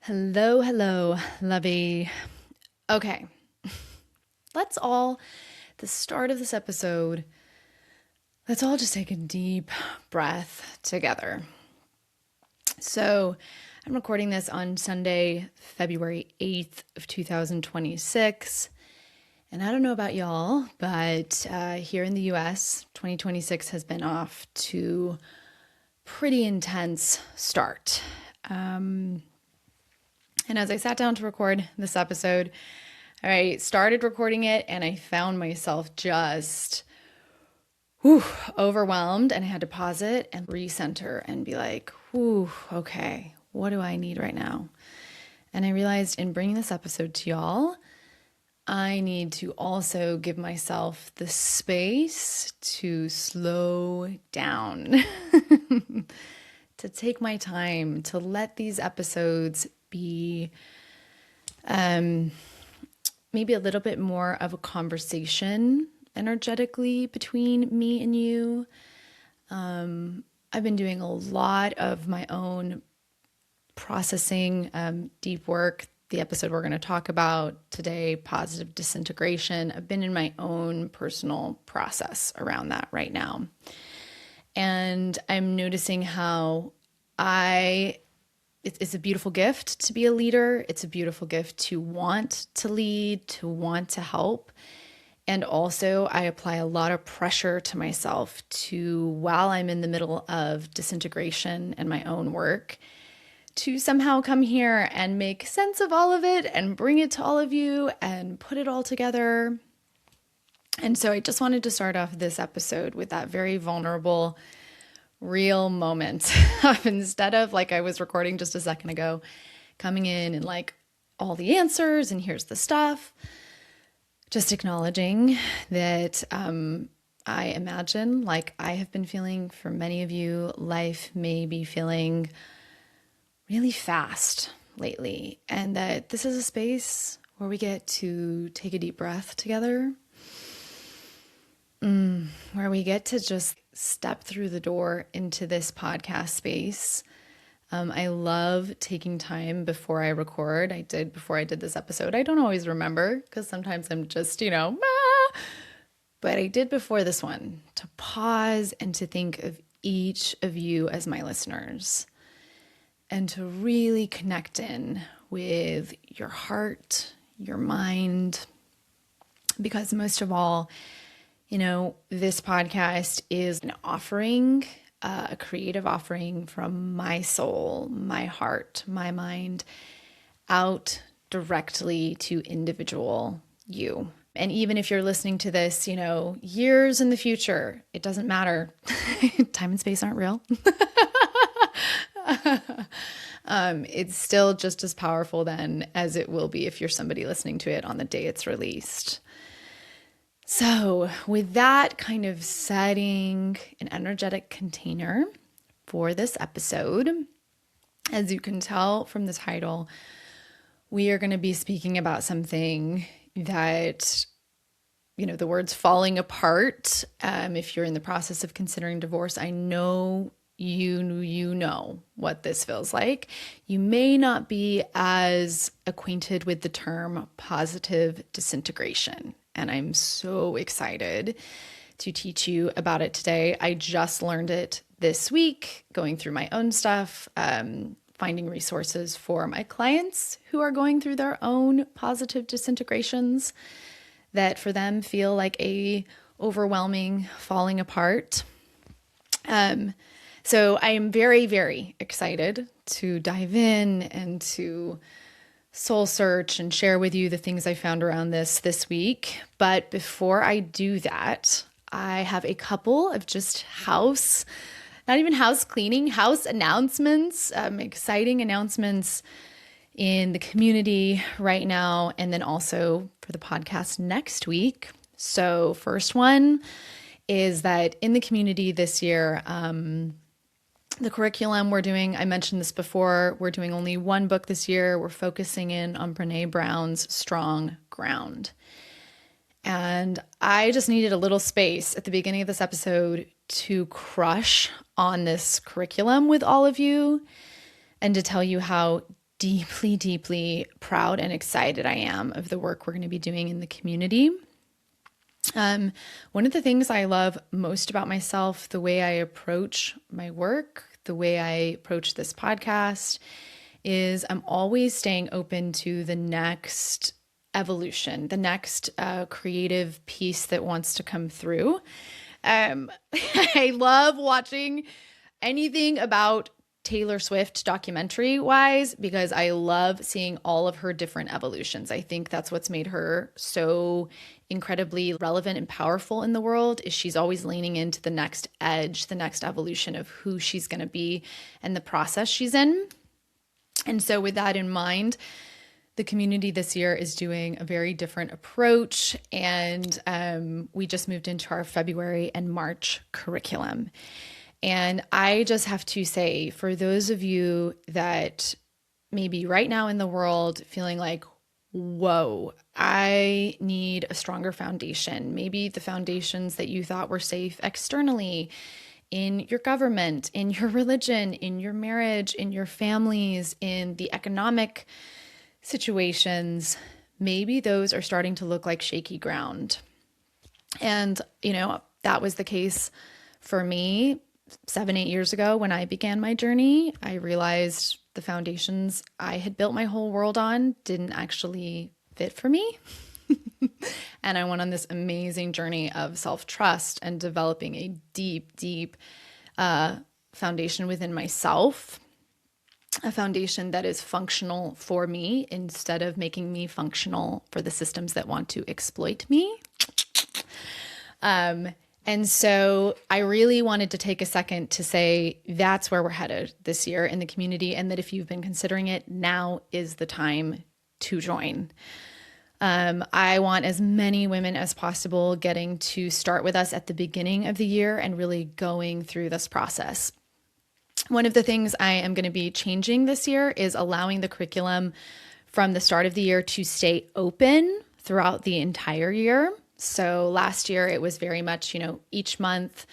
Hello, hello, lovey. Okay, the start of this episode, let's all just take a deep breath together. So, I'm recording this on Sunday, February 8th of 2026. And I don't know about y'all, but here in the US, 2026 has been off to pretty intense start. And as I sat down to record this episode, I started recording it and I found myself just overwhelmed, and I had to pause it and recenter and be like, okay, what do I need right now? And I realized in bringing this episode to y'all, I need to also give myself the space to slow down, to take my time, to let these episodes be maybe a little bit more of a conversation energetically between me and you. I've been doing a lot of my own processing, deep work. The episode we're going to talk about today, positive disintegration. I've been in my own personal process around that right now. And I'm noticing how it's a beautiful gift to be a leader. It's a beautiful gift to want to lead, to want to help. And also, I apply a lot of pressure to myself while I'm in the middle of disintegration and my own work, to somehow come here and make sense of all of it and bring it to all of you and put it all together. And so I just wanted to start off this episode with that very vulnerable, real moment of, instead of like I was recording just a second ago, coming in and like all the answers and here's the stuff, just acknowledging that I imagine, like I have been feeling for many of you, life may be feeling really fast lately, and that this is a space where we get to take a deep breath together, where we get to just step through the door into this podcast space. I love taking time before I record. I did before I did this episode. I don't always remember because sometimes I'm just, but I did before this one, to pause and to think of each of you as my listeners and to really connect in with your heart, your mind, because most of all, this podcast is an offering, a creative offering from my soul, my heart, my mind, out directly to individual you. And even if you're listening to this, years in the future, it doesn't matter. Time and space aren't real. It's still just as powerful then as it will be if you're somebody listening to it on the day it's released. So with that kind of setting an energetic container for this episode, as you can tell from the title, we are going to be speaking about something that, the words falling apart. If you're in the process of considering divorce, I know you know what this feels like. You may not be as acquainted with the term positive disintegration. And I'm so excited to teach you about it today. I just learned it this week, going through my own stuff, finding resources for my clients who are going through their own positive disintegrations that for them feel like a overwhelming falling apart. So I am very, very excited to dive in and to soul search and share with you the things I found around this week. But before I do that, I have a couple of just not even house cleaning, house announcements, exciting announcements in the community right now, and then also for the podcast next week. So first one is that in the community this year, the curriculum we're doing, I mentioned this before, we're doing only one book this year. We're focusing in on Brené Brown's Strong Ground. And I just needed a little space at the beginning of this episode to crush on this curriculum with all of you and to tell you how deeply, deeply proud and excited I am of the work we're going to be doing in the community. One of the things I love most about myself, the way I approach my work, the way I approach this podcast, is I'm always staying open to the next evolution, the next creative piece that wants to come through. I love watching anything about Taylor Swift documentary wise, because I love seeing all of her different evolutions. I think that's what's made her so incredibly relevant and powerful in the world, is she's always leaning into the next edge, the next evolution of who she's going to be and the process she's in. And so with that in mind, the community this year is doing a very different approach, and we just moved into our February and March curriculum. And I just have to say, for those of you that maybe right now in the world feeling like, whoa, I need a stronger foundation, maybe the foundations that you thought were safe externally, in your government, in your religion, in your marriage, in your families, in the economic situations, maybe those are starting to look like shaky ground. And, that was the case for me 7-8 years ago when I began my journey. I realized the foundations I had built my whole world on didn't actually fit for me. And I went on this amazing journey of self-trust and developing a deep, deep foundation within myself, a foundation that is functional for me instead of making me functional for the systems that want to exploit me. And so I really wanted to take a second to say that's where we're headed this year in the community, and that if you've been considering it, now is the time to join. I want as many women as possible getting to start with us at the beginning of the year and really going through this process. One of the things I am going to be changing this year is allowing the curriculum from the start of the year to stay open throughout the entire year. So last year it was very much, each month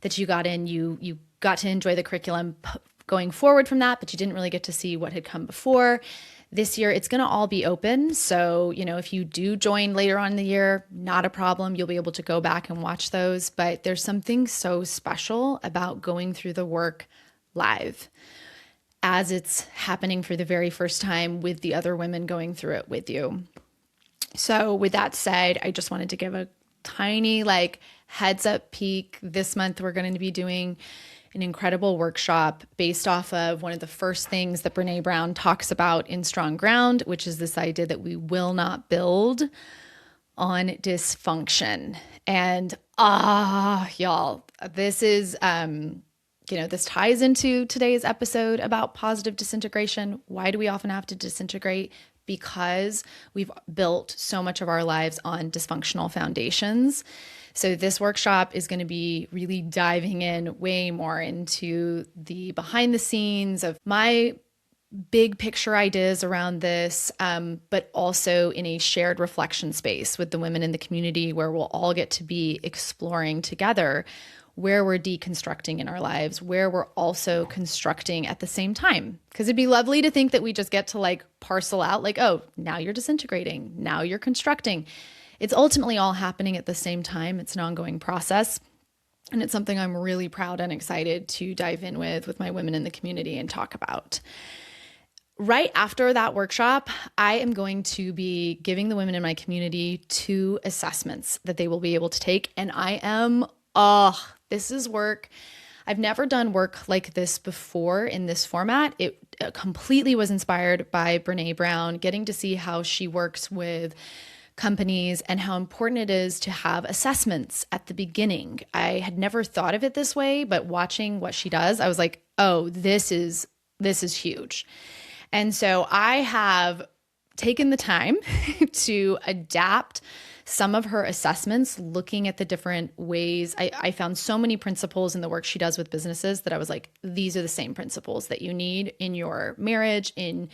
that you got in, you got to enjoy the curriculum going forward from that, but you didn't really get to see what had come before. This year it's going to all be open. So, if you do join later on in the year, not a problem. You'll be able to go back and watch those. But there's something so special about going through the work live as it's happening for the very first time with the other women going through it with you. So with that said, I just wanted to give a tiny heads up peek. This month, we're going to be doing an incredible workshop based off of one of the first things that Brene Brown talks about in Strong Ground, which is this idea that we will not build on dysfunction. And y'all, this is, this ties into today's episode about positive disintegration. Why do we often have to disintegrate? Because we've built so much of our lives on dysfunctional foundations. So this workshop is going to be really diving in way more into the behind the scenes of my big picture ideas around this, but also in a shared reflection space with the women in the community where we'll all get to be exploring together where we're deconstructing in our lives, where we're also constructing at the same time. Because it'd be lovely to think that we just get to parcel out oh, now you're disintegrating, now you're constructing. It's ultimately all happening at the same time. It's an ongoing process. And it's something I'm really proud and excited to dive in with my women in the community and talk about. Right after that workshop, I am going to be giving the women in my community 2 assessments that they will be able to take. And I am, this is work. I've never done work like this before in this format. It completely was inspired by Brene Brown, getting to see how she works with companies and how important it is to have assessments at the beginning. I had never thought of it this way, but watching what she does, I was like, oh, this is huge. And so I have taken the time to adapt some of her assessments, looking at the different ways. I found so many principles in the work she does with businesses that I was like, these are the same principles that you need in your marriage. In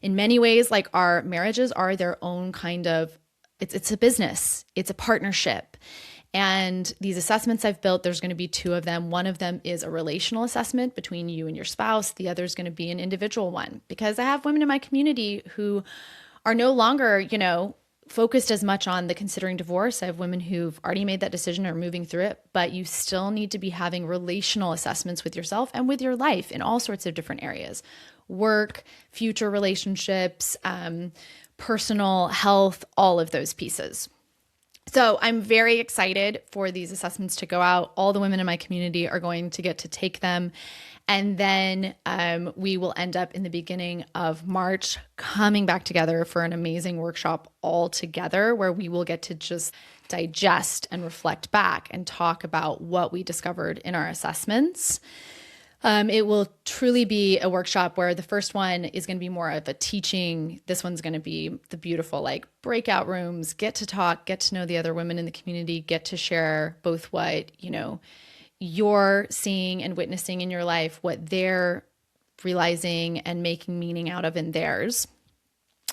many ways, our marriages are their own kind of, it's a business, it's a partnership. And these assessments I've built, there's going to be two of them. One of them is a relational assessment between you and your spouse. The other is going to be an individual one, because I have women in my community who are no longer, focused as much on the considering divorce. I have women who've already made that decision or are moving through it, but you still need to be having relational assessments with yourself and with your life in all sorts of different areas: work, future relationships, personal health, all of those pieces. So I'm very excited for these assessments to go out. All the women in my community are going to get to take them. And then we will end up in the beginning of March coming back together for an amazing workshop all together, where we will get to just digest and reflect back and talk about what we discovered in our assessments. It will truly be a workshop where the first one is going to be more of a teaching. This one's going to be the beautiful breakout rooms, get to talk, get to know the other women in the community, get to share both what, you're seeing and witnessing in your life, what they're realizing and making meaning out of in theirs.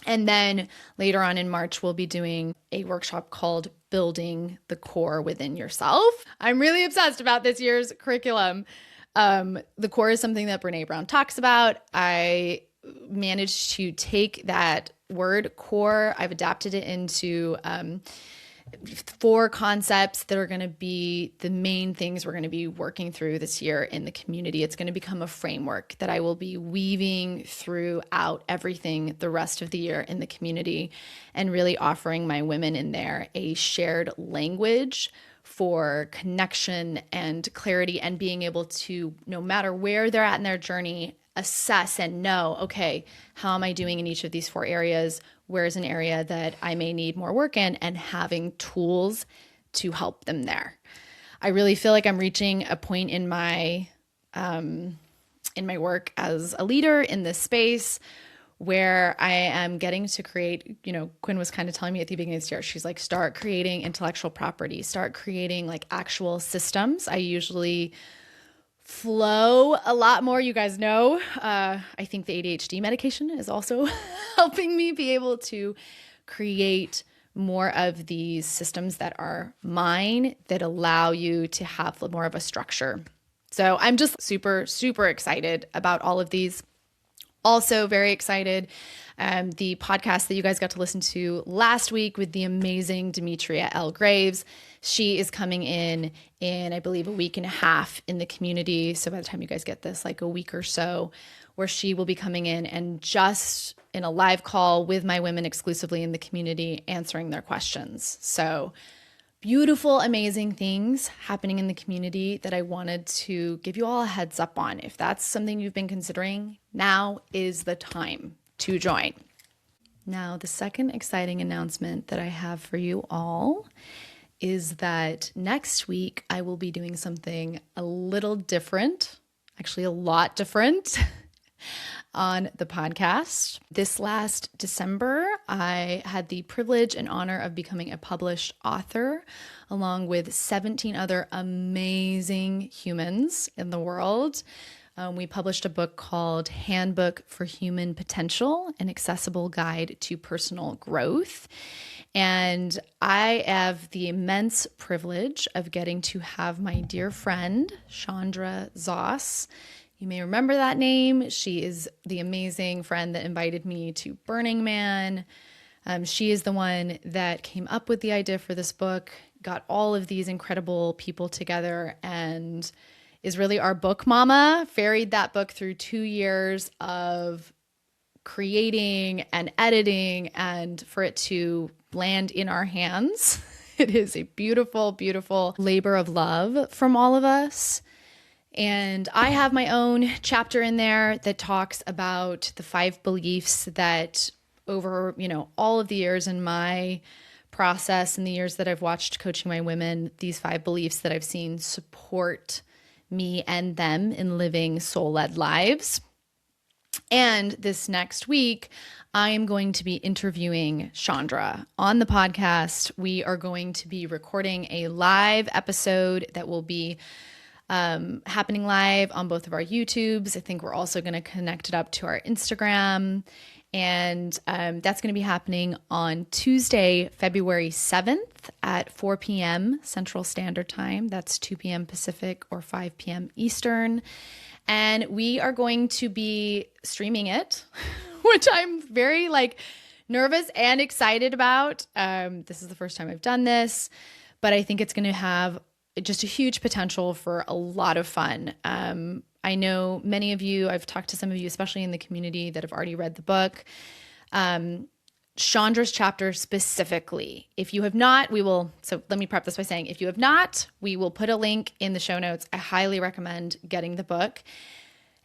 And then later on in March, we'll be doing a workshop called Building the Core Within Yourself. I'm really obsessed about this year's curriculum. The core is something that Brene Brown talks about. I managed to take that word core, I've adapted it into 4 concepts that are going to be the main things we're going to be working through this year in the community. It's going to become a framework that I will be weaving throughout everything the rest of the year in the community, and really offering my women in there a shared language for connection and clarity, and being able to, no matter where they're at in their journey, assess and know, okay, how am I doing in each of these 4 areas? Where's an area that I may need more work in, and having tools to help them there. I really feel like I'm reaching a point in my work as a leader in this space where I am getting to create, Quinn was kind of telling me at the beginning of this year, she's like, start creating intellectual property, start creating actual systems. I usually flow a lot more. You guys know, I think the ADHD medication is also helping me be able to create more of these systems that are mine, that allow you to have more of a structure. So I'm just super, super excited about all of these. Also very excited, the podcast that you guys got to listen to last week with the amazing Demetria L. Graves. She is coming in, I believe, a week and a half in the community. So by the time you guys get this, a week or so, where she will be coming in and just in a live call with my women exclusively in the community, answering their questions. So beautiful, amazing things happening in the community that I wanted to give you all a heads up on. If that's something you've been considering, now is the time to join. Now, the second exciting announcement that I have for you all is that next week I will be doing something a little different, actually a lot different, on the podcast. This last December, I had the privilege and honor of becoming a published author, along with 17 other amazing humans in the world. We published a book called Handbook for Human Potential, an accessible guide to personal growth. And I have the immense privilege of getting to have my dear friend, Chandra Zoss. You may remember that name. She is the amazing friend that invited me to Burning Man. She is the one that came up with the idea for this book, got all of these incredible people together, and is really our book mama. Ferried that book through 2 years of creating and editing, and for it to land in our hands. It is a beautiful, beautiful labor of love from all of us. And I have my own chapter in there that talks about the 5 beliefs that over, all of the years in my process and the years that I've watched coaching my women, these 5 beliefs that I've seen support me and them in living soul-led lives. And this next week, I am going to be interviewing Chandra on the podcast. We are going to be recording a live episode that will be happening live on both of our YouTubes. I think we're also going to connect it up to our Instagram. And that's going to be happening on Tuesday, February 7th at 4 p.m. Central Standard Time. That's 2 p.m. Pacific or 5 p.m. Eastern. And we are going to be streaming it, which I'm very nervous and excited about. This is the first time I've done this, but I think it's going to have just a huge potential for a lot of fun. I know many of you, I've talked to some of you, especially in the community, that have already read the book. Chandra's chapter specifically. If you have not, so let me prep this by saying, if you have not, we will put a link in the show notes. I highly recommend getting the book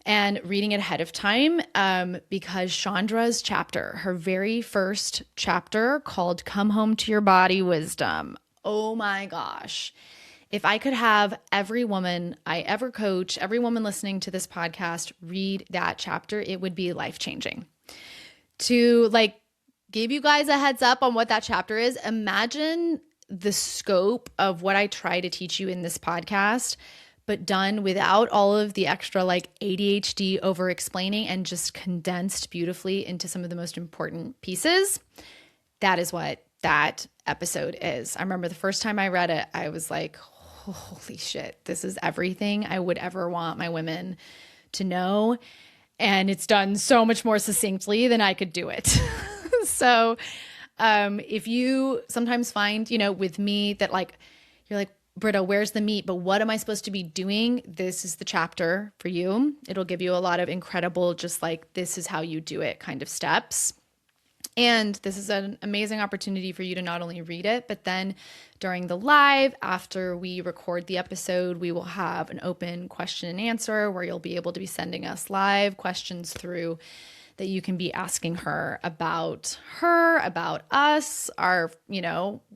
and reading it ahead of time, because Chandra's chapter, her very first chapter called Come Home to Your Body Wisdom. Oh my gosh. If I could have every woman I ever coach, every woman listening to this podcast read that chapter, it would be life-changing. To give you guys a heads up on what that chapter is, imagine the scope of what I try to teach you in this podcast, but done without all of the extra ADHD over-explaining and just condensed beautifully into some of the most important pieces. That is what that episode is. I remember the first time I read it, I was like, holy shit, this is everything I would ever want my women to know. And it's done so much more succinctly than I could do it. So if you sometimes find, with me that you're like, Britta, where's the meat? But what am I supposed to be doing? This is the chapter for you. It'll give you a lot of incredible, just this is how you do it kind of steps. And this is an amazing opportunity for you to not only read it, but then during the live, after we record the episode, we will have an open question and answer where you'll be able to be sending us live questions through that you can be asking her, about us, our,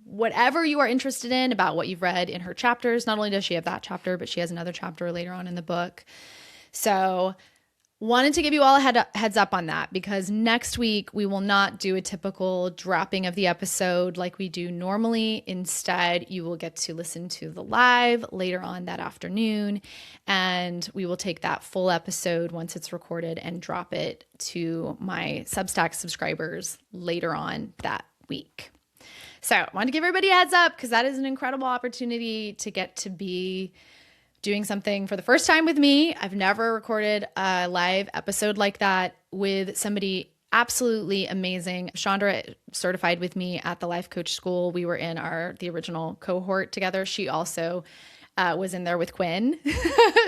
whatever you are interested in, about what you've read in her chapters. Not only does she have that chapter, but she has another chapter later on in the book. So wanted to give you all a heads up on that, because next week we will not do a typical dropping of the episode like we do normally. Instead, you will get to listen to the live later on that afternoon, and we will take that full episode once it's recorded and drop it to my Substack subscribers later on that week. So I wanted to give everybody a heads up, because that is an incredible opportunity to get to be doing something for the first time with me. I've never recorded a live episode like that with somebody absolutely amazing. Chandra certified with me at the Life Coach School. We were in the original cohort together. She also was in there with Quinn.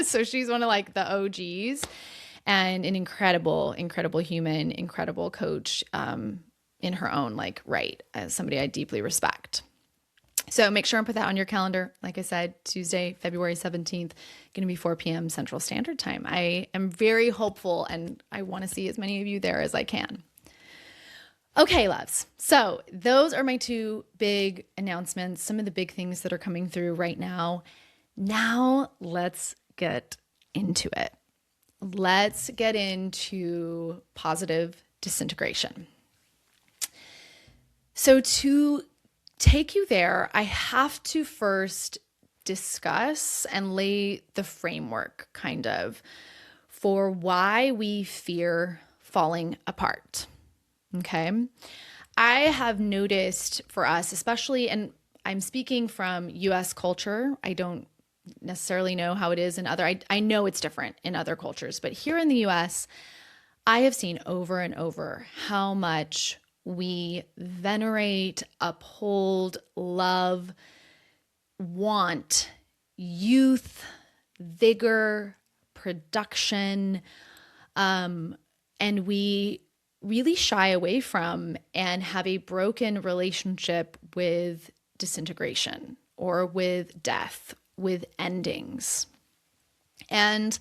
So she's one of the OGs, and an incredible, incredible human, incredible coach in her own right, as somebody I deeply respect. So make sure and put that on your calendar. Like I said, Tuesday, February 17th, going to be 4 p.m. Central Standard Time. I am very hopeful, and I want to see as many of you there as I can. Okay, loves. So those are my two big announcements, some of the big things that are coming through right now. Now let's get into it. Let's get into positive disintegration. So to take you there, I have to first discuss and lay the framework kind of for why we fear falling apart. Okay. I have noticed for us, especially, and I'm speaking from US culture. I don't necessarily know how it is in I know it's different in other cultures, but here in the US, I have seen over and over how much we venerate, uphold, love, want, youth, vigor, production, and we really shy away from and have a broken relationship with disintegration or with death, with endings. And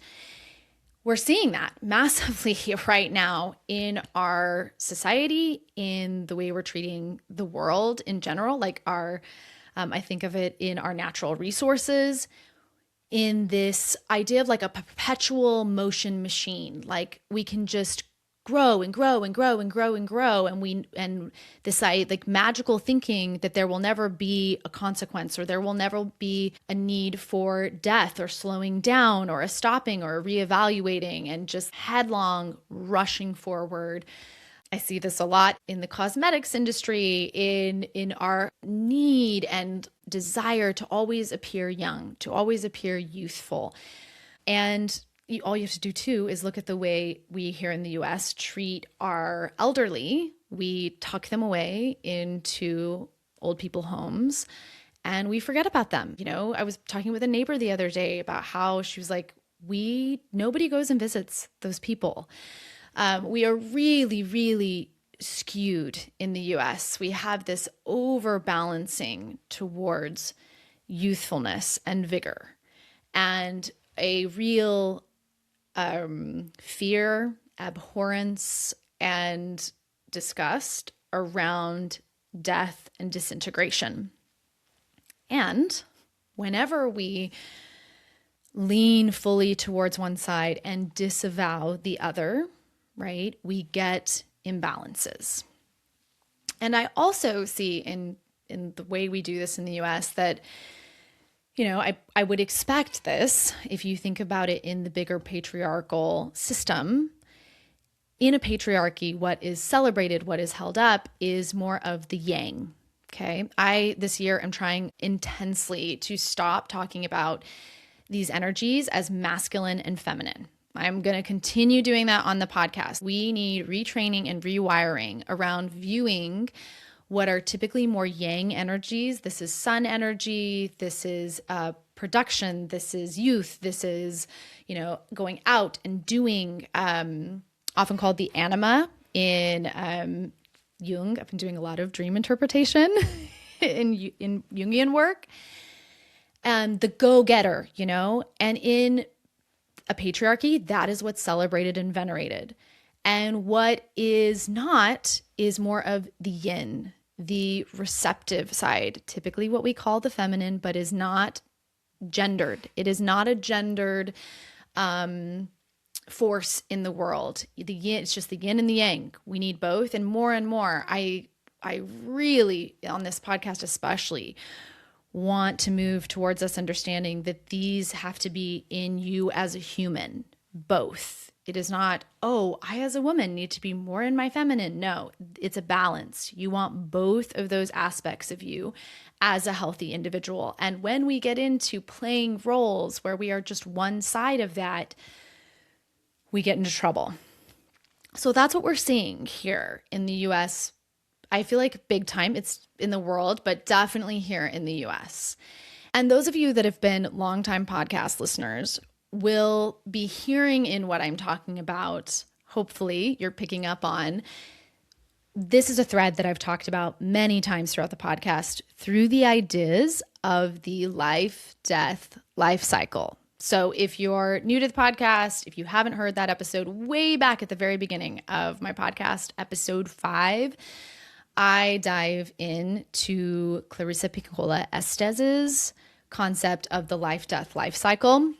we're seeing that massively right now in our society, in the way we're treating the world in general, I think of it in our natural resources, in this idea of a perpetual motion machine. We can just grow and grow and grow and grow and grow. And this magical thinking that there will never be a consequence, or there will never be a need for death or slowing down or a stopping or a reevaluating, and just headlong rushing forward. I see this a lot in the cosmetics industry, in our need and desire to always appear young, to always appear youthful. And all you have to do too is look at the way we here in the US treat our elderly. We tuck them away into old people homes and we forget about them. I was talking with a neighbor the other day about how she was like, nobody goes and visits those people. We are really, really skewed in the US. We have this overbalancing towards youthfulness and vigor and a real fear, abhorrence, and disgust around death and disintegration. And whenever we lean fully towards one side and disavow the other, right, we get imbalances. And I also see in the way we do this in the US that, I would expect this if you think about it in the bigger patriarchal system. In a patriarchy, what is celebrated, what is held up is more of the yang. Okay. This year, I'm trying intensely to stop talking about these energies as masculine and feminine. I'm going to continue doing that on the podcast. We need retraining and rewiring around viewing what are typically more yang energies. This is sun energy. This is production. This is youth. This is, going out and doing, often called the anima in Jung. I've been doing a lot of dream interpretation in Jungian work. And the go-getter, and in a patriarchy, that is what's celebrated and venerated. And what is not is more of the yin, the receptive side, typically what we call the feminine, but is not gendered. It is not a gendered force in the world. The yin, it's just the yin and the yang. We need both, and more. I really, on this podcast especially, want to move towards us understanding that these have to be in you as a human, both. It is not, I as a woman need to be more in my feminine. No, it's a balance. You want both of those aspects of you as a healthy individual. And when we get into playing roles where we are just one side of that, we get into trouble. So that's what we're seeing here in the US. I feel like big time. It's in the world, but definitely here in the US. And those of you that have been longtime podcast listeners will be hearing in what I'm talking about. Hopefully you're picking up on. This is a thread that I've talked about many times throughout the podcast through the ideas of the life-death life cycle. So if you're new to the podcast, if you haven't heard that episode way back at the very beginning of my podcast, episode 5, I dive into Clarissa Pinkola Estes's concept of the life-death life cycle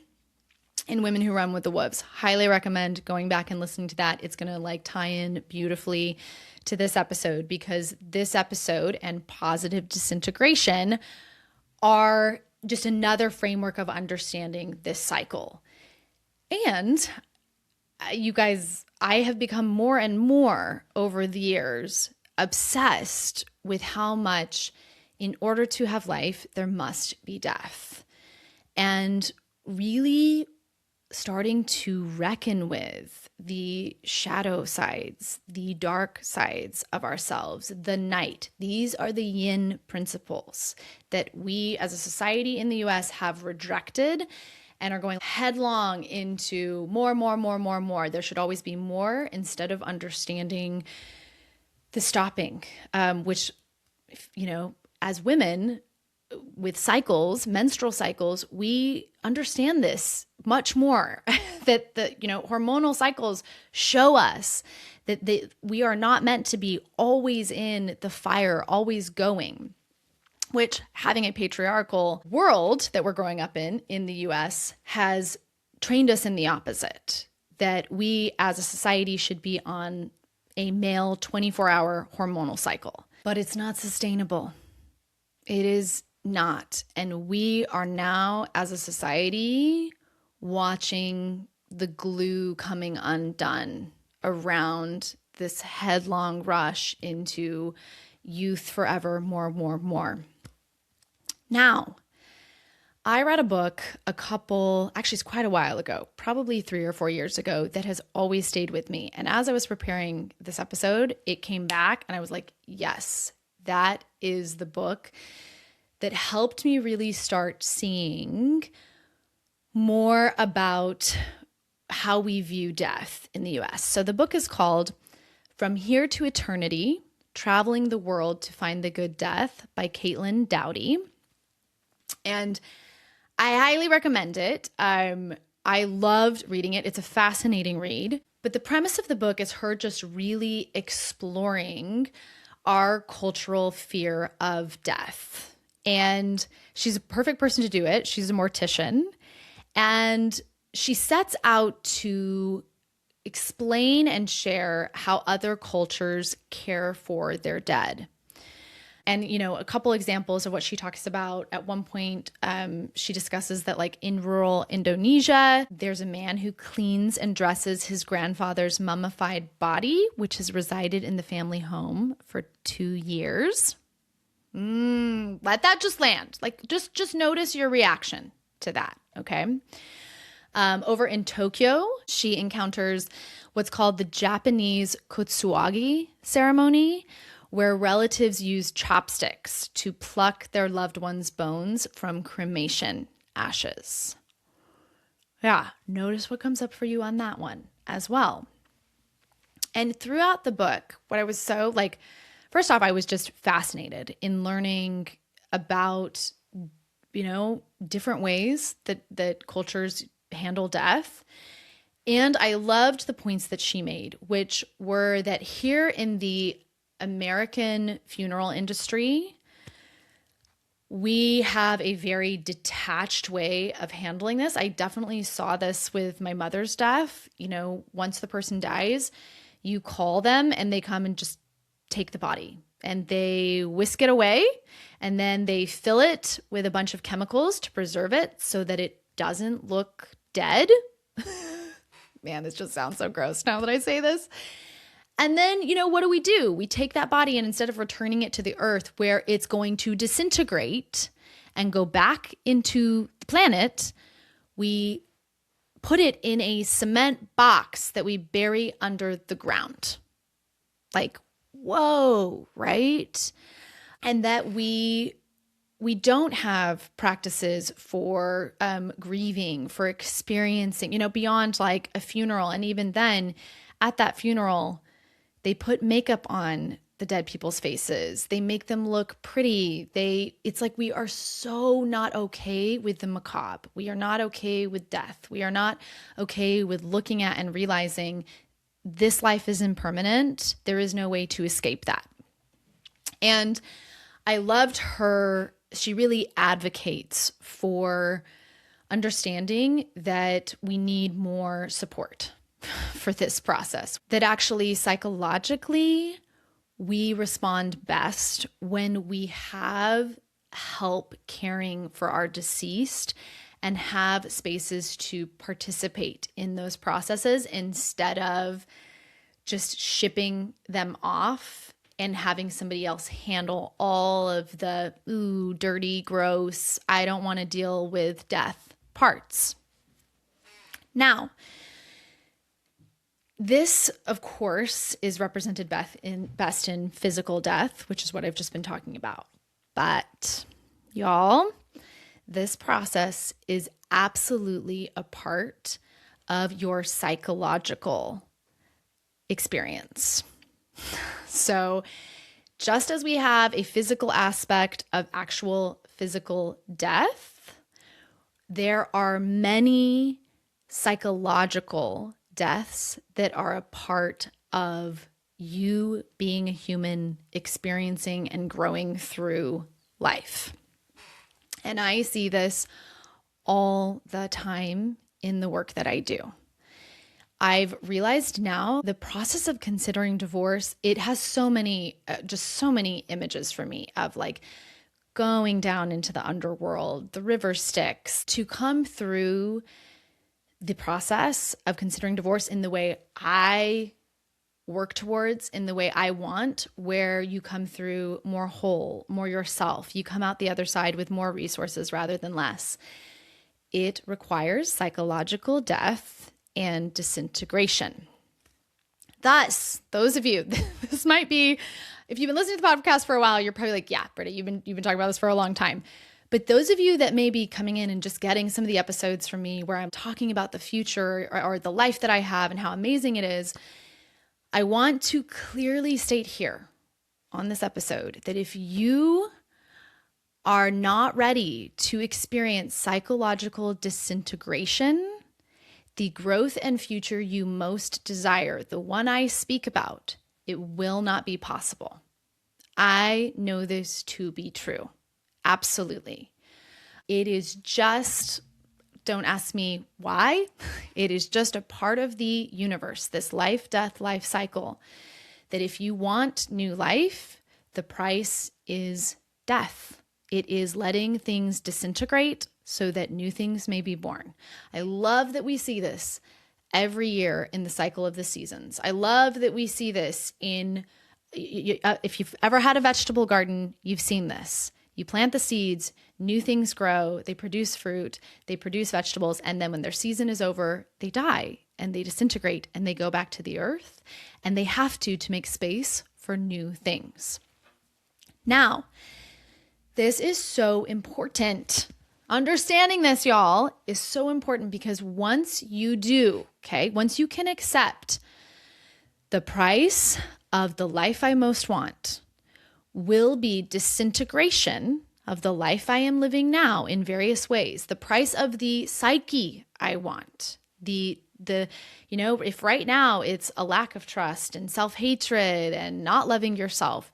in Women Who Run with the Wolves. Highly recommend going back and listening to that. It's going to tie in beautifully to this episode, because this episode and positive disintegration are just another framework of understanding this cycle. And you guys, I have become more and more over the years obsessed with how much, in order to have life, there must be death. And really starting to reckon with the shadow sides, the dark sides of ourselves, the night. These are the yin principles that we as a society in the US have rejected and are going headlong into more. There should always be more, instead of understanding the stopping, which, as women with cycles, menstrual cycles, we understand this much more, that the, hormonal cycles show us that we are not meant to be always in the fire, always going, which, having a patriarchal world that we're growing up in the US, has trained us in the opposite, that we as a society should be on a male 24-hour hormonal cycle. But it's not sustainable. It is not. And we are now, as a society, watching the glue coming undone around this headlong rush into youth forever, more, more, more. Now, I read a book actually it's quite a while ago, probably 3 or 4 years ago, that has always stayed with me. And as I was preparing this episode, it came back and I was like, yes, that is the book that helped me really start seeing more about how we view death in the US. So the book is called From Here to Eternity, Traveling the World to Find the Good Death by Caitlin Doughty. And I highly recommend it. I loved reading it. It's a fascinating read. But the premise of the book is her just really exploring our cultural fear of death. And she's a perfect person to do it. She's a mortician. And she sets out to explain and share how other cultures care for their dead. And, a couple examples of what she talks about. At one point, she discusses that like in rural Indonesia, there's a man who cleans and dresses his grandfather's mummified body, which has resided in the family home for 2 years. Let that just land. Like just notice your reaction to that, okay? Over in Tokyo, she encounters what's called the Japanese kutsuagi ceremony, where relatives use chopsticks to pluck their loved one's bones from cremation ashes. Yeah, notice what comes up for you on that one as well. And throughout the book, what I was so first off, I was just fascinated in learning about, different ways that cultures handle death. And I loved the points that she made, which were that here in the American funeral industry, we have a very detached way of handling this. I definitely saw this with my mother's death. Once the person dies, you call them and they come and just take the body and they whisk it away and then they fill it with a bunch of chemicals to preserve it so that it doesn't look dead. Man, this just sounds so gross now that I say this. And then, what do? We take that body and instead of returning it to the earth where it's going to disintegrate and go back into the planet, we put it in a cement box that we bury under the ground. Like, whoa, right? And that we don't have practices for grieving, for experiencing, beyond like a funeral. And even then, at that funeral, they put makeup on the dead people's faces. They make them look pretty. It's like we are so not okay with the macabre. We are not okay with death. We are not okay with looking at and realizing this life is impermanent. There is no way to escape that. And I loved her. She really advocates for understanding that we need more support for this process, that actually psychologically we respond best when we have help caring for our deceased and have spaces to participate in those processes instead of just shipping them off and having somebody else handle all of the dirty, gross, I don't want to deal with death parts. Now, this, of course, is represented best in physical death, which is what I've just been talking about. But y'all, this process is absolutely a part of your psychological experience. So just as we have a physical aspect of actual physical death, there are many psychological deaths that are a part of you being a human, experiencing and growing through life. And I see this all the time in the work that I do. I've realized now the process of considering divorce, it has so many images for me of like going down into the underworld, the river Styx, to come through the process of considering divorce in the way I work towards in the way I want, where you come through more whole, more yourself. You come out the other side with more resources rather than less. It requires psychological death and disintegration. Thus, those of you, this might be, if you've been listening to the podcast for a while, you're probably like, yeah, Britta, you've been talking about this for a long time. But those of you that may be coming in and just getting some of the episodes from me where I'm talking about the future or the life that I have and how amazing it is, I want to clearly state here on this episode that if you are not ready to experience psychological disintegration, the growth and future you most desire, the one I speak about, it will not be possible. I know this to be true. Absolutely. It is just, don't ask me why. It is just a part of the universe, this life, death, life cycle, that if you want new life, the price is death. It is letting things disintegrate so that new things may be born. I love that we see this every year in the cycle of the seasons. I love that we see this in, if you've ever had a vegetable garden, you've seen this. You plant the seeds, new things grow, they produce fruit, they produce vegetables, and then when their season is over, they die and they disintegrate and they go back to the earth, and they have to make space for new things. Now, this is so important. Understanding this, y'all, is so important because once you do, once you can accept the price of the life I most want will be disintegration of the life I am living now in various ways. The price of the psyche I want, if right now it's a lack of trust and self-hatred and not loving yourself,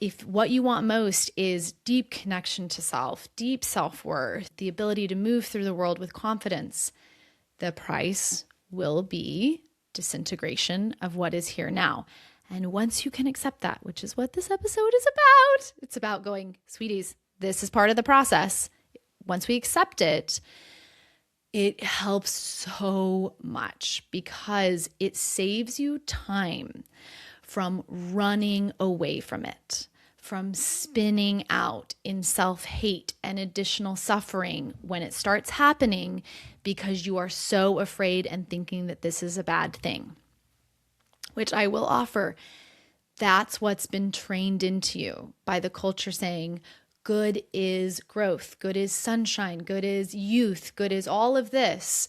if what you want most is deep connection to self, deep self-worth, the ability to move through the world with confidence, the price will be disintegration of what is here now. And once you can accept that, which is what this episode is about, it's about going, sweeties, this is part of the process. Once we accept it, it helps so much because it saves you time from running away from it, from spinning out in self-hate and additional suffering when it starts happening because you are so afraid and thinking that this is a bad thing. Which I will offer, that's what's been trained into you by the culture saying, good is growth, good is sunshine, good is youth, good is all of this.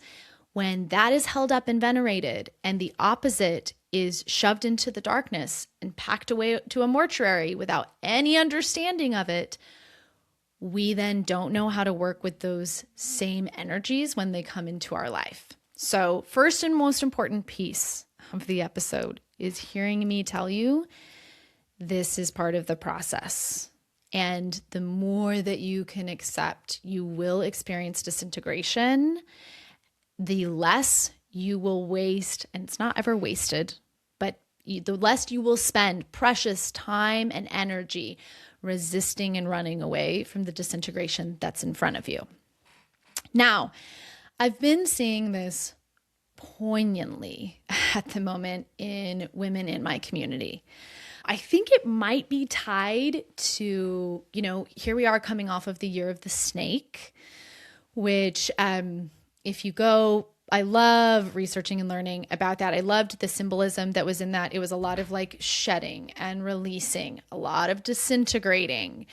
When that is held up and venerated and the opposite is shoved into the darkness and packed away to a mortuary without any understanding of it, we then don't know how to work with those same energies when they come into our life. So first and most important piece of the episode is hearing me tell you this is part of the process. And the more that you can accept, you will experience disintegration, the less you will waste, and it's not ever wasted, but the less you will spend precious time and energy resisting and running away from the disintegration that's in front of you. Now, I've been seeing this poignantly at the moment in women in my community. I think it might be tied to, here we are coming off of the year of the snake, which if you go, I love researching and learning about that. I loved the symbolism that was in that. It was a lot of like shedding and releasing, a lot of disintegrating.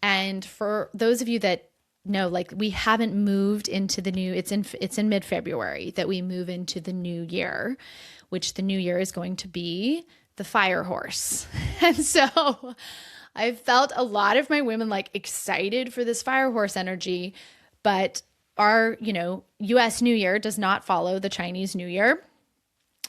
And for those of you that know, like we haven't moved into the new, it's in mid-February that we move into the new year, which the new year is going to be the fire horse. And so I've felt a lot of my women like excited for this fire horse energy, but our, US New Year does not follow the Chinese New Year.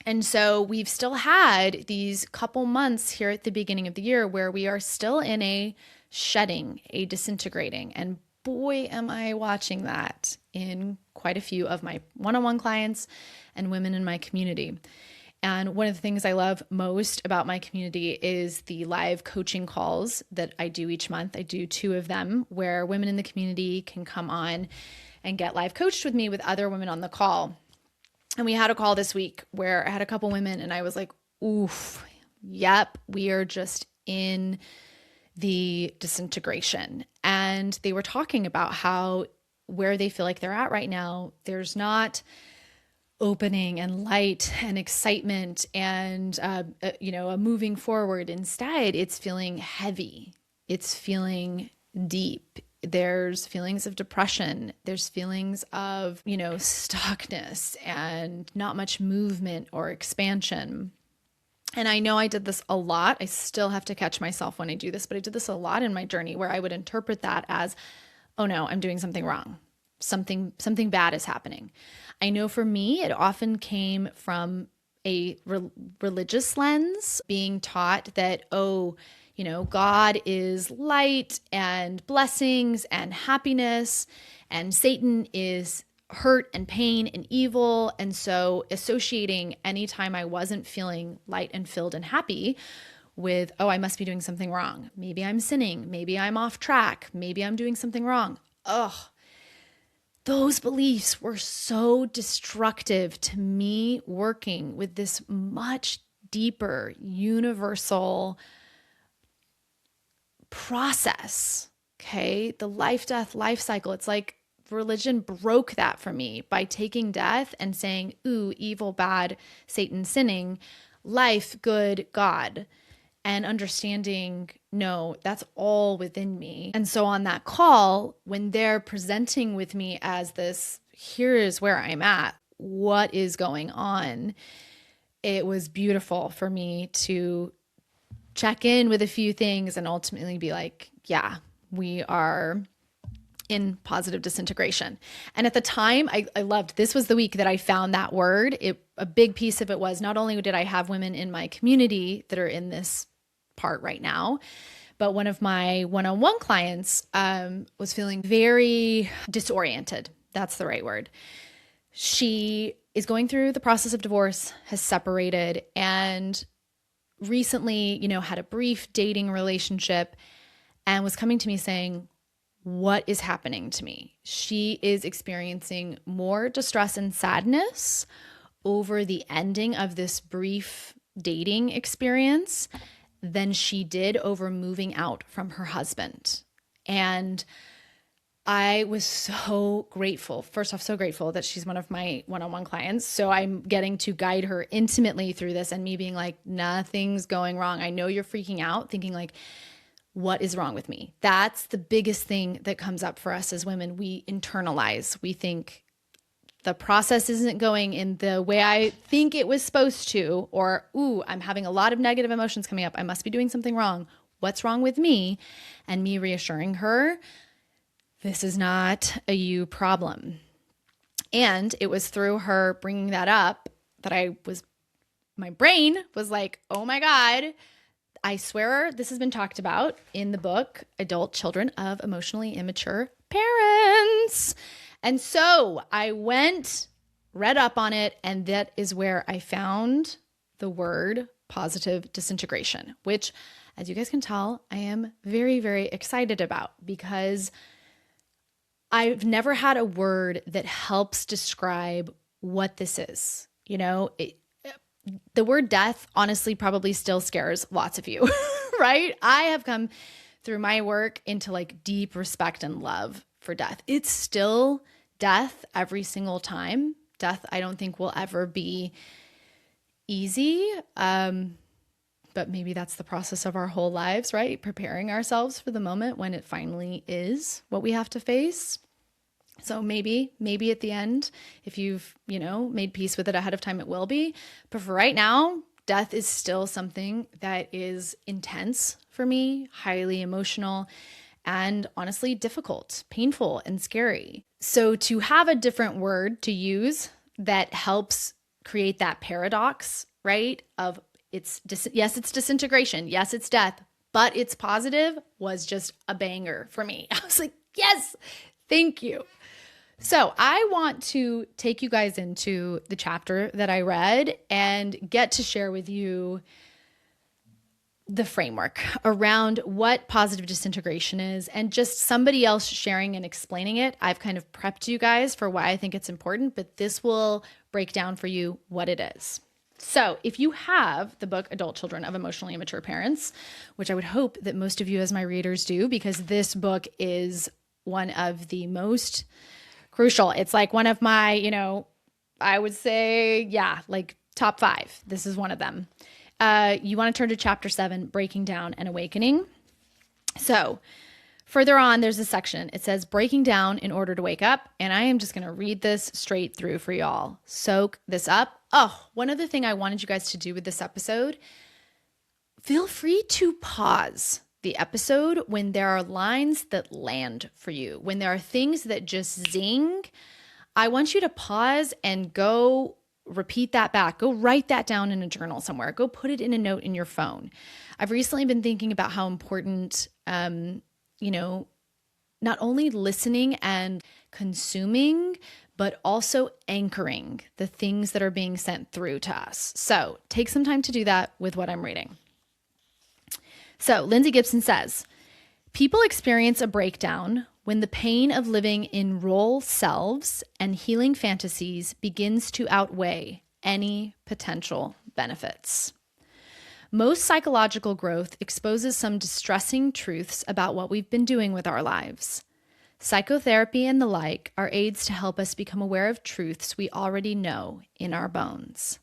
And so we've still had these couple months here at the beginning of the year where we are still in a shedding, a disintegrating. And boy, am I watching that in quite a few of my one-on-one clients and women in my community. And one of the things I love most about my community is the live coaching calls that I do each month. I do 2 of them where women in the community can come on and get live coached with me with other women on the call. And we had a call this week where I had a couple women and I was like, oof, yep, we are just in the disintegration. And they were talking about how where they feel like they're at right now, there's not opening and light and excitement and, a moving forward. Instead, it's feeling heavy. It's feeling deep. There's feelings of depression. There's feelings of, stuckness and not much movement or expansion. And I know I did this a lot. I still have to catch myself when I do this, but I did this a lot in my journey where I would interpret that as, oh no, I'm doing something wrong. Something bad is happening. I know for me, it often came from a religious lens, being taught that, God is light and blessings and happiness, and Satan is hurt and pain and evil. And so associating anytime I wasn't feeling light and filled and happy with, oh, I must be doing something wrong. Maybe I'm sinning. Maybe I'm off track. Maybe I'm doing something wrong. Ugh. Those beliefs were so destructive to me working with this much deeper, universal process. Okay. The life, death, life cycle. It's like religion broke that for me by taking death and saying, ooh, evil, bad, Satan, sinning, life, good, God. And understanding, no, that's all within me. And so on that call, when they're presenting with me as this, here is where I'm at, what is going on, it was beautiful for me to check in with a few things and ultimately be like, yeah, we are in positive disintegration. And at the time, I loved, this was the week that I found that word. A big piece of it was not only did I have women in my community that are in this part right now, but one of my one-on-one clients was feeling very disoriented. That's the right word. She is going through the process of divorce, has separated, and recently, had a brief dating relationship and was coming to me saying, what is happening to me? She is experiencing more distress and sadness over the ending of this brief dating experience than she did over moving out from her husband. And I was so grateful. First off, so grateful that she's one of my one-on-one clients. So I'm getting to guide her intimately through this and me being like, nothing's going wrong. I know you're freaking out, thinking like, what is wrong with me? That's the biggest thing that comes up for us as women. We internalize. We think the process isn't going in the way I think it was supposed to, or, ooh, I'm having a lot of negative emotions coming up. I must be doing something wrong. What's wrong with me? And me reassuring her, this is not a you problem. And it was through her bringing that up that my brain was like, oh my God, I swear this has been talked about in the book, Adult Children of Emotionally Immature Parents. And so I read up on it, and that is where I found the word positive disintegration, which, as you guys can tell, I am very, very excited about because I've never had a word that helps describe what this is. The word death honestly probably still scares lots of you, right? I have come through my work into like deep respect and love for death. It's still death every single time. Death, I don't think will ever be easy. But maybe that's the process of our whole lives, right? Preparing ourselves for the moment when it finally is what we have to face. So maybe at the end, if you've, made peace with it ahead of time, it will be. But for right now, death is still something that is intense for me, highly emotional, and honestly difficult, painful, and scary. So to have a different word to use that helps create that paradox, right? Of yes, it's disintegration. Yes, it's death, but it's positive was just a banger for me. I was like, yes, thank you. So I want to take you guys into the chapter that I read and get to share with you the framework around what positive disintegration is and just somebody else sharing and explaining it. I've kind of prepped you guys for why I think it's important, but this will break down for you what it is. So if you have the book Adult Children of Emotionally Immature Parents, which I would hope that most of you as my readers do, because this book is one of the most crucial. It's like one of my, I would say, like top 5. This is one of them. You want to turn to chapter 7, Breaking Down and Awakening. So further on, there's a section. It says breaking down in order to wake up. And I am just going to read this straight through for y'all. Soak this up. Oh, one other thing I wanted you guys to do with this episode, feel free to pause the episode when there are lines that land for you, when there are things that just zing. I want you to pause and go repeat that back. Go write that down in a journal somewhere. Go put it in a note in your phone. I've recently been thinking about how important, not only listening and consuming, but also anchoring the things that are being sent through to us. So take some time to do that with what I'm reading. So Lindsay Gibson says, people experience a breakdown when the pain of living in role selves and healing fantasies begins to outweigh any potential benefits. Most psychological growth exposes some distressing truths about what we've been doing with our lives. Psychotherapy and the like are aids to help us become aware of truths we already know in our bones.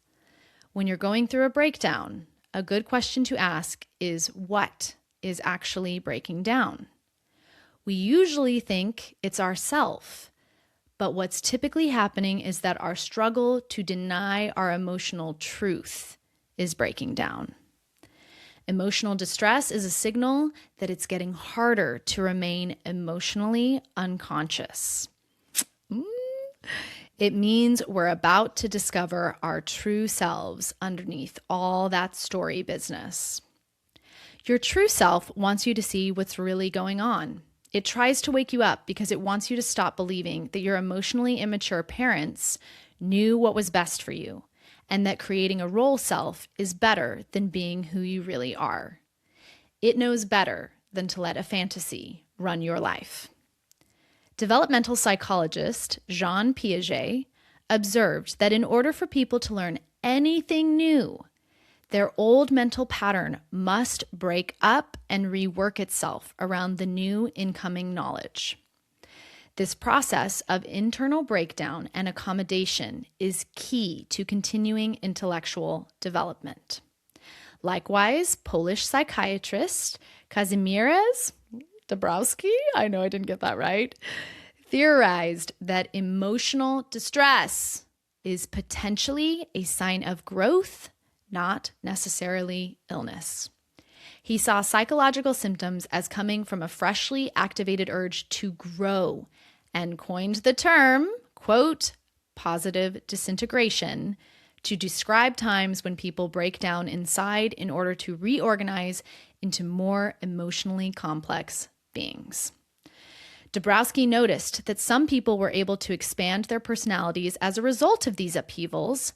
When you're going through a breakdown, a good question to ask is, what is actually breaking down? We usually think it's ourself, but what's typically happening is that our struggle to deny our emotional truth is breaking down. Emotional distress is a signal that it's getting harder to remain emotionally unconscious. It means we're about to discover our true selves underneath all that story business. Your true self wants you to see what's really going on. It tries to wake you up because it wants you to stop believing that your emotionally immature parents knew what was best for you, and that creating a role self is better than being who you really are. It knows better than to let a fantasy run your life. Developmental psychologist Jean Piaget observed that in order for people to learn anything new, their old mental pattern must break up and rework itself around the new incoming knowledge. This process of internal breakdown and accommodation is key to continuing intellectual development. Likewise, Polish psychiatrist Kazimierz Dabrowski, I know I didn't get that right, theorized that emotional distress is potentially a sign of growth, not necessarily illness. He saw psychological symptoms as coming from a freshly activated urge to grow and coined the term, quote, positive disintegration, to describe times when people break down inside in order to reorganize into more emotionally complex beings. Dabrowski noticed that some people were able to expand their personalities as a result of these upheavals,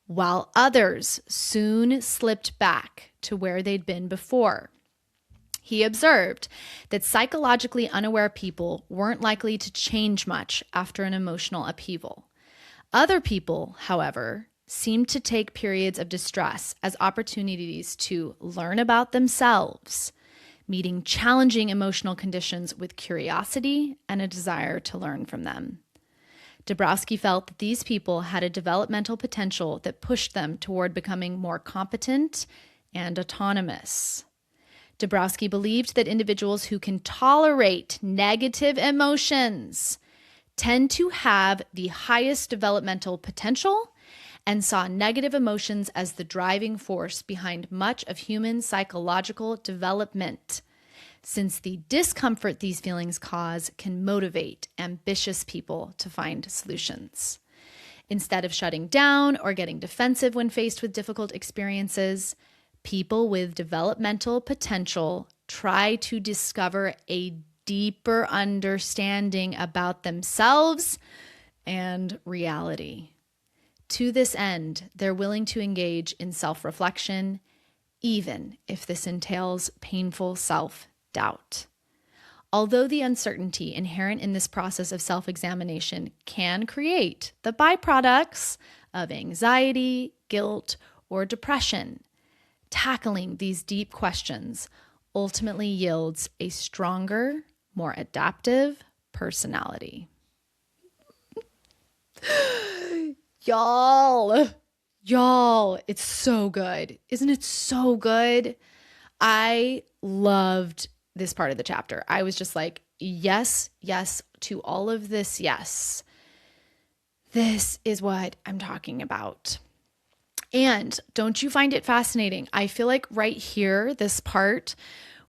while others soon slipped back to where they'd been before. He observed that psychologically unaware people weren't likely to change much after an emotional upheaval. Other people, however, seemed to take periods of distress as opportunities to learn about themselves, meeting challenging emotional conditions with curiosity and a desire to learn from them. Dabrowski felt that these people had a developmental potential that pushed them toward becoming more competent and autonomous. Dabrowski believed that individuals who can tolerate negative emotions tend to have the highest developmental potential and saw negative emotions as the driving force behind much of human psychological development, since the discomfort these feelings cause can motivate ambitious people to find solutions. Instead of shutting down or getting defensive when faced with difficult experiences, people with developmental potential try to discover a deeper understanding about themselves and reality. To this end, they're willing to engage in self-reflection, even if this entails painful self-doubt. Although the uncertainty inherent in this process of self-examination can create the byproducts of anxiety, guilt, or depression. Tackling these deep questions ultimately yields a stronger, more adaptive personality. Y'all, it's so good. Isn't it so good? I loved this part of the chapter. I was just like, yes, yes to all of this. Yes. This is what I'm talking about. And don't you find it fascinating? I feel like right here, this part